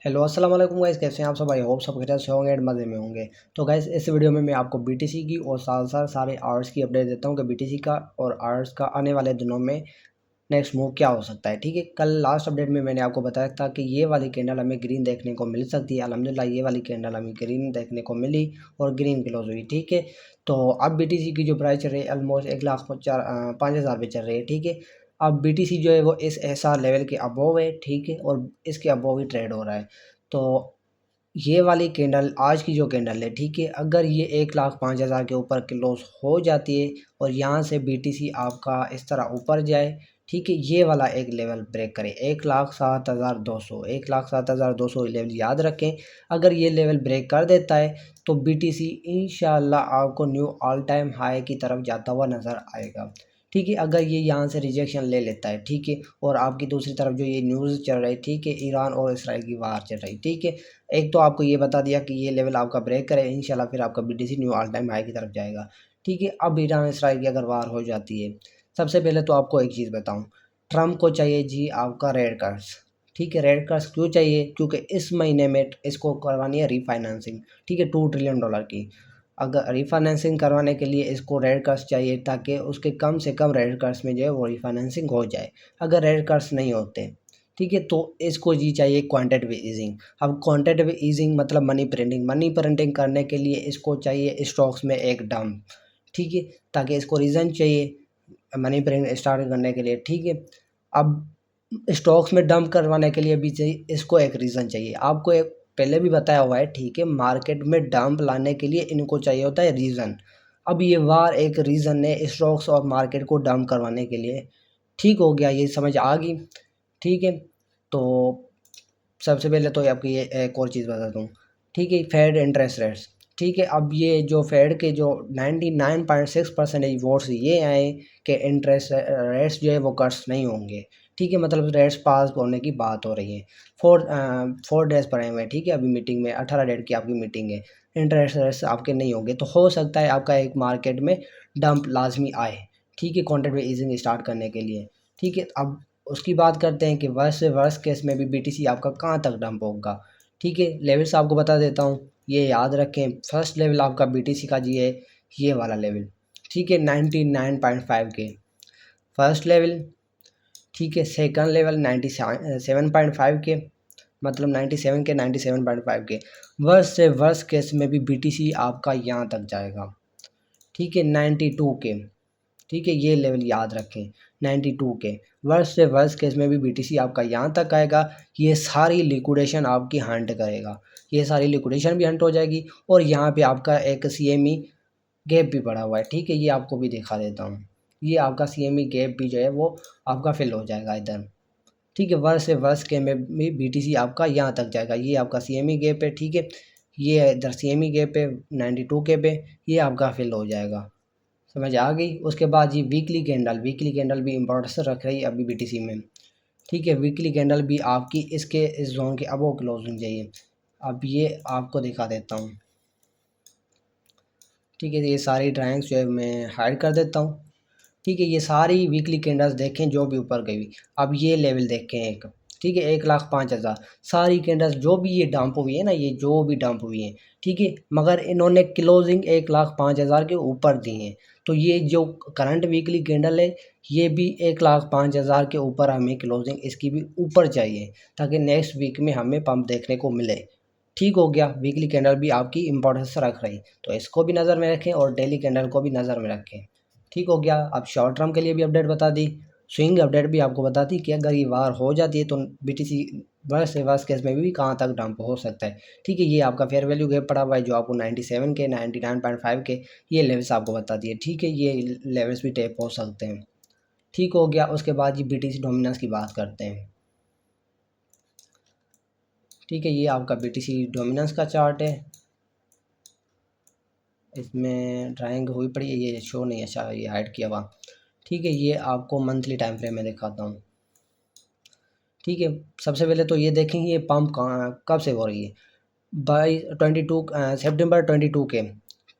Hello अस्सलाम वालेकुम guys, कैसे हैं आप सब। आई होप सब खैरियत से होंगे एंड मज़े में होंगे। तो गाइस इस वीडियो में मैं आपको बीटीसी की और साथ साथ सारे आर्ट्स की अपडेट देता हूँ कि बीटीसी का और आर्ट्स का आने वाले दिनों में नेक्स्ट मूव क्या हो सकता है। ठीक है, कल लास्ट अपडेट में मैंने आपको बताया था कि ये वाली कैंडल हमें ग्रीन देखने को मिल सकती है। अल्हम्दुलिल्लाह ये वाली कैंडल हमें ग्रीन देखने को मिली और ग्रीन क्लोज हुई। ठीक है, तो अब बीटीसी की जो प्राइस चल रही है ऑलमोस्ट 1,05,000 पे चल रही है। ठीक है, अब बीटीसी जो है वो इस एसआर लेवल के अबोव है। ठीक है, और इसके अबोव ही ट्रेड हो रहा है। तो ये वाली कैंडल आज की जो कैंडल है, ठीक है, अगर ये 1,05,000 के ऊपर क्लोज हो जाती है और यहाँ से बीटीसी आपका इस तरह ऊपर जाए, ठीक है, ये वाला एक लेवल ब्रेक करे 1,07,200, 1,07,200 लेवल याद रखें। अगर ये लेवल ब्रेक कर देता है तो बीटीसी इंशाल्लाह आपको न्यू ऑल टाइम हाई की तरफ जाता हुआ नज़र आएगा। ठीक है, अगर ये यहाँ से रिजेक्शन ले लेता है, ठीक है, और आपकी दूसरी तरफ जो ये न्यूज़ चल रही है, ठीक है, ईरान और इसराइल की वार चल रही, ठीक है, एक तो आपको ये बता दिया कि ये लेवल आपका ब्रेक करे इंशाल्लाह फिर आपका BTC knew all time high की तरफ जाएगा। ठीक है, अब ईरान इसराइल की अगर वार हो जाती है, सबसे पहले तो आपको एक चीज़ बताऊं, ट्रम्प को चाहिए जी आपका रेड कार्ड्स। ठीक है, रेड कार्ड्स क्यों चाहिए? क्योंकि इस महीने में इसको करवानी है रीफाइनेंसिंग। ठीक है, $2 ट्रिलियन की। अगर रीफाइनेंसिंग करवाने के लिए इसको रेड कार्ड्स चाहिए ताकि उसके कम से कम रेड कार्ड्स में जो है वो रीफाइनेंसिंग हो जाए। अगर रेड कार्ड्स नहीं होते, ठीक है, तो इसको जी चाहिए क्वांटिटेटिव ईजिंग। अब क्वांटिटेटिव ईजिंग मतलब मनी प्रिंटिंग। मनी प्रिंटिंग करने के लिए इसको चाहिए स्टॉक्स में एक डंप। ठीक है, ताकि इसको रीज़न चाहिए मनी प्रिंट स्टार्ट करने के लिए। ठीक है, अब स्टॉक्स में डंप करवाने के लिए भी चाहिए इसको एक रीज़न चाहिए। आपको एक पहले भी बताया हुआ है, ठीक है, मार्केट में डंप लाने के लिए इनको चाहिए होता है रीज़न। अब ये वार एक रीज़न है स्टॉक्स और मार्केट को डंप करवाने के लिए। ठीक हो गया, ये समझ आ गई। ठीक है, तो सबसे पहले तो आपकी ये एक और चीज़ बता दूँ। ठीक है, फेड इंटरेस्ट रेट्स। ठीक है, अब ये जो फेड के जो 99.6% वोट्स ये आए कि इंटरेस्ट रेट्स जो है वो कट्स नहीं होंगे। ठीक है, मतलब रेट्स पास होने की बात हो रही है। 4 डेज पड़े हुए हैं। ठीक है, अभी मीटिंग में 18 डेट की आपकी मीटिंग है। इंटरेस्ट रेट्स आपके नहीं होंगे तो हो सकता है आपका एक मार्केट में डंप लाजमी आए। ठीक है, क्वांटिटी ईजिंग स्टार्ट करने के लिए। ठीक है, अब उसकी बात करते हैं कि वर्स्ट से वर्स्ट केस में भी बीटीसी आपका कहाँ तक डंप होगा। ठीक है, लेवल्स आपको बता देता हूँ, ये याद रखें। फर्स्ट लेवल आपका बीटीसी का जी है ये वाला लेवल। ठीक है, 99.5 के फर्स्ट लेवल। ठीक है, सेकंड लेवल 97.5 के, मतलब 97 के 97.5 के। वर्स्ट से वर्स्ट केस में भी बीटीसी आपका यहाँ तक जाएगा। ठीक है, 92 के। ठीक है, ये लेवल याद रखें 92 के। वर्स्ट से वर्स्ट केस में भी बीटीसी आपका यहाँ तक आएगा। ये सारी लिक्विडेशन आपकी हंट करेगा, ये सारी लिक्विडेशन भी हंट हो जाएगी और यहाँ पे आपका एक सीएमई गैप भी पड़ा हुआ है। ठीक है, ये आपको भी दिखा देता हूँ। ये आपका सीएमई गैप भी जो है वो आपका फिल हो जाएगा इधर। ठीक है, वर्स्ट से वर्स्ट के में भी बीटीसी आपका यहाँ तक जाएगा। ये आपका सीएमई गैप है। ठीक है, ये इधर सीएमई गैप है 92 के पे, ये आपका फिल हो जाएगा। समझ आ गई। उसके बाद ये वीकली कैंडल, वीकली कैंडल भी इम्पोर्टेंस रख रही है अभी बीटीसी में। ठीक है, वीकली कैंडल भी आपकी इसके इस जोन के अबव क्लोज होनी चाहिए। अब ये आपको दिखा देता हूँ। ठीक है, ये सारी ड्राइंग्स जो है मैं हाइड कर देता हूँ। ठीक है, ये सारी वीकली कैंडल्स देखें जो भी ऊपर गई। अब ये लेवल देखें एक। ठीक है, 1,05,000 सारी कैंडल्स जो भी ये डंप हुई है ना, ये जो भी डंप हुई है, ठीक है, मगर इन्होंने क्लोजिंग 1,05,000 के ऊपर दी है। तो ये जो करंट वीकली कैंडल है ये भी 1,05,000 के ऊपर हमें क्लोजिंग इसकी भी ऊपर चाहिए ताकि नेक्स्ट वीक में हमें पंप देखने को मिले। ठीक हो गया, वीकली कैंडल भी आपकी इंपॉर्टेंस रख रही, तो इसको भी नज़र में रखें और डेली कैंडल को भी नज़र में रखें। ठीक हो गया। अब शॉर्ट टर्म के लिए भी अपडेट बता दी, स्विंग अपडेट भी आपको बता दी कि अगर ये वार हो जाती है तो बीटीसी वर्स्ट से वर्स्ट केस में भी कहाँ तक डंप हो सकता है। ठीक है, ये आपका फेयर वैल्यू गैप पड़ा हुआ है जो आपको 97 के 99.5 के ये लेवल्स आपको बता दिए। ठीक है, ये लेवल्स भी टेप हो सकते हैं। ठीक हो गया। उसके बाद ये बीटीसी डोमिनेंस की बात करते हैं। ठीक है, ये आपका बीटीसी डोमिनेंस का चार्ट है। इसमें ड्राइंग हुई पड़ी है, ये शो नहीं है, अच्छा ये हाइड किया हुआ। ठीक है, ये आपको मंथली टाइम फ्रेम में दिखाता हूँ। ठीक है, सबसे पहले तो ये देखेंगे ये पंप कहाँ कब से हो रही है। बाई 22 सितंबर 22 के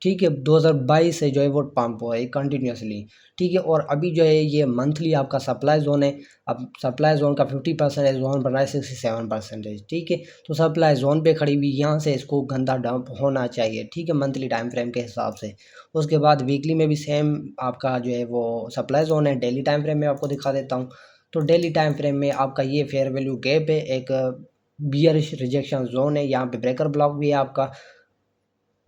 ठीक है, 2022 से जो है वो पंप हो रहा है कंटिन्यूसली। ठीक है, और अभी जो है ये मंथली आपका सप्लाई जोन है। अब सप्लाई जोन का 50% जोन बन रहा है 67%। ठीक है, तो सप्लाई जोन पे खड़ी हुई यहाँ से इसको गंदा डंप होना चाहिए। ठीक है, मंथली टाइम फ्रेम के हिसाब से। उसके बाद वीकली में भी सेम आपका जो है वो सप्लाई जोन है। डेली टाइम फ्रेम में आपको दिखा देता हूँ। तो डेली टाइम फ्रेम में आपका ये फेयर वैल्यू गैप है, एक बियरिश रिजेक्शन जोन है, यहाँ पे ब्रेकर ब्लॉक भी है आपका,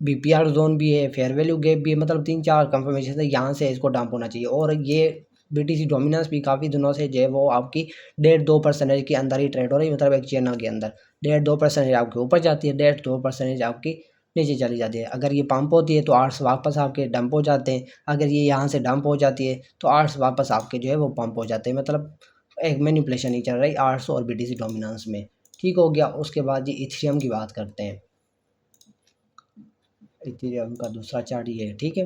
बीपीआर जोन भी है, फेयर वैल्यू गैप भी है। मतलब 3-4 कंफर्मेशन है, यहाँ से इसको डंप होना चाहिए। और ये बीटीसी डोमिनेंस भी काफ़ी दिनों से जो है वो आपकी 1.5-2% के अंदर ही ट्रेड हो रही है। मतलब एक चैनल के अंदर 1.5-2% आपके ऊपर जाती है, 1.5-2% आपकी नीचे चली जाती है। अगर ये पंप होती है तो आर्ट्स वापस आपके डंप हो जाते हैं। अगर ये यहाँ से डंप हो जाती है तो आर्ट्स वापस आपके जो है वो पंप हो जाते हैं। मतलब एक मैनिपुलेशन ही चल रही है आर्ट्स और बीटीसी डोमिनेंस में। ठीक हो गया। उसके बाद ये इथेरियम की बात करते हैं। इथेरियम का दूसरा चार्ट ये है। ठीक है,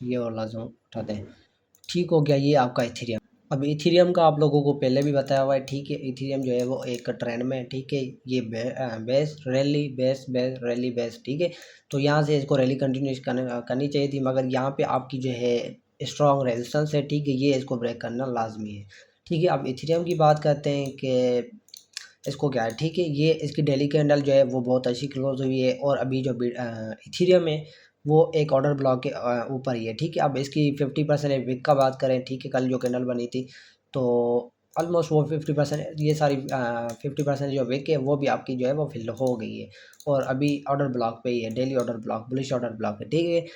ये वाला जो उठाते हैं। ठीक हो गया, ये आपका इथेरियम। अब इथेरियम का आप लोगों को पहले भी बताया हुआ है। ठीक है, इथेरियम जो है वो एक ट्रेंड में है। ठीक है, ये base rally base rally base. ठीक है, तो यहाँ से इसको रैली कंटिन्यू करनी चाहिए थी, मगर यहाँ पे आपकी जो है स्ट्रॉन्ग रेजिस्टेंस है। ठीक है, ये इसको ब्रेक करना लाजमी है। ठीक है, अब इथेरियम की बात करते हैं कि इसको क्या है। ठीक है, ये इसकी डेली कैंडल जो है वो बहुत अच्छी क्लोज हुई है। और अभी जो इथेरियम है वो एक ऑर्डर ब्लॉक के ऊपर ही है। ठीक है, अब इसकी 50% विक का बात करें। ठीक है, कल जो कैंडल बनी थी तो ऑलमोस्ट वो 50%, ये सारी 50% जो विक है वो भी आपकी जो है वो फिल हो गई है। और अभी ऑर्डर ब्लॉक पे ही है, daily order block, bullish order block है। ठीक है,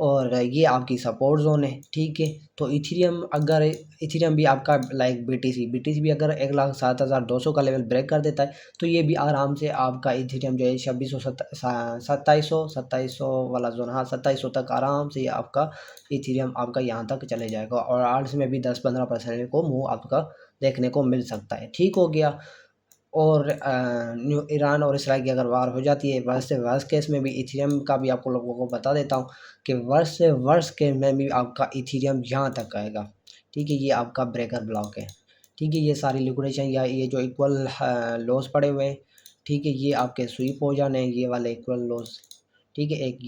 और ये आपकी सपोर्ट जोन है। ठीक है, तो इथेरियम भी आपका लाइक बीटीसी भी अगर 1,07,200 का लेवल ब्रेक कर देता है तो ये भी आराम से आपका इथेरियम जो है 2700 वाला जोन, हाँ 2700 तक आराम से ये आपका इथेरियम आपका यहाँ तक चले जाएगा। और आर्ट्स में भी 10-15% को मूव आपका देखने को मिल सकता है। ठीक हो गया। और न्यू ईरान और इसराइल की अगर वार हो जाती है, वर्स्ट से वर्स्ट केस में भी इथेरियम का भी आपको लोगों को बता देता हूँ कि वर्स्ट से वर्स्ट केस में भी आपका इथेरियम यहाँ तक आएगा। ठीक है, ये आपका ब्रेकर ब्लॉक है। ठीक है, ये सारी लिक्विडेशन या ये जो इक्वल लॉस पड़े हुए हैं। ठीक है, ये आपके स्वीप हो जाने हैं, ये वाले इक्वल लॉस। ठीक है, एक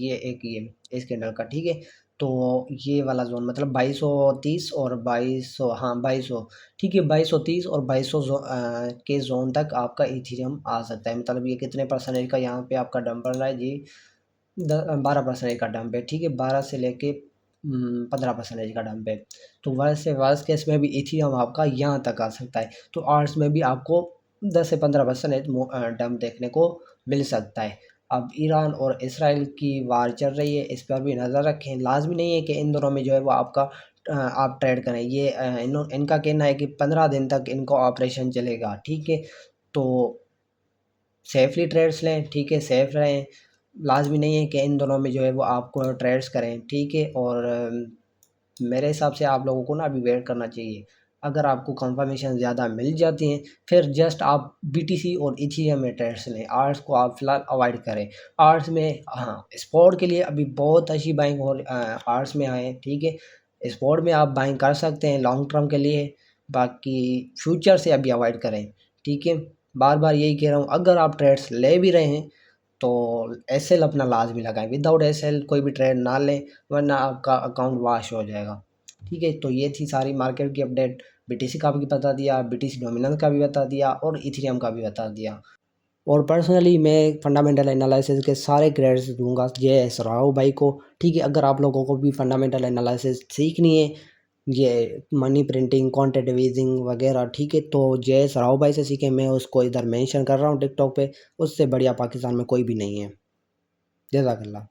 ये इस कैंडल का। ठीक है, तो ये वाला जोन मतलब 2230 और 2200, हाँ 2200। ठीक है, 2230 और 2200 के जोन तक आपका इथेरियम आ सकता है। मतलब ये कितने परसेंटेज का यहाँ पे आपका डंप बन रहा है जी, 12% का डंप है। ठीक है, 12 से लेके 15% का डंप है। तो वर्स्ट से वर्स्ट केस में भी इथेरियम आपका यहाँ तक आ सकता है। तो आर्ट्स में भी आपको 10 से 15% डंप देखने को मिल सकता है। अब ईरान और इसराइल की वार चल रही है, इस पर भी नज़र रखें। लाजमी नहीं है कि इन दोनों में जो है वो आपका आप ट्रेड करें। ये इनका कहना है कि 15 दिन तक इनको ऑपरेशन चलेगा। ठीक है, तो सेफली ट्रेड्स लें। ठीक है, सेफ रहें। लाजमी नहीं है कि इन दोनों में जो है वो आपको ट्रेड्स करें। ठीक है, और मेरे हिसाब से आप लोगों को ना अभी वेट करना चाहिए। अगर आपको कंफर्मेशन ज़्यादा मिल जाती हैं फिर जस्ट आप बीटीसी और इथेरियम में ट्रेड्स लें। आर्ट्स को आप फ़िलहाल अवॉइड करें। आर्ट्स में हाँ स्पॉट के लिए अभी बहुत अच्छी बाइंग हो आर्ट्स में आए। ठीक है, स्पॉट में आप बाइंग कर सकते हैं लॉन्ग टर्म के लिए। बाकी फ्यूचर से अभी अवॉइड करें। ठीक है, बार बार यही कह रहा हूँ, अगर आप ट्रेड्स ले भी रहे हैं तो एसएल अपना लाजमी लगाएं। विदाउट एसएल कोई भी ट्रेड ना लें, वरना आपका अकाउंट वॉश हो जाएगा। ठीक है, तो ये थी सारी मार्केट की अपडेट। बीटीसी का भी बता दिया, बीटीसी डोमिनेंस का भी बता दिया और इथेरियम का भी बता दिया। और पर्सनली मैं फंडामेंटल एनालिसिस के सारे क्रेडिट्स दूंगा जे.एस. राव भाई को। ठीक है, अगर आप लोगों को भी फंडामेंटल एनालिसिस सीखनी है, ये मनी प्रिंटिंग, क्वांटिटेटिव इजिंग वगैरह, ठीक है, तो जे.एस. राव भाई से सीखें। मैं उसको इधर मेंशन कर रहा हूँ टिकटॉक पे, उससे बढ़िया पाकिस्तान में कोई भी नहीं है। जज़ाकल्लाह।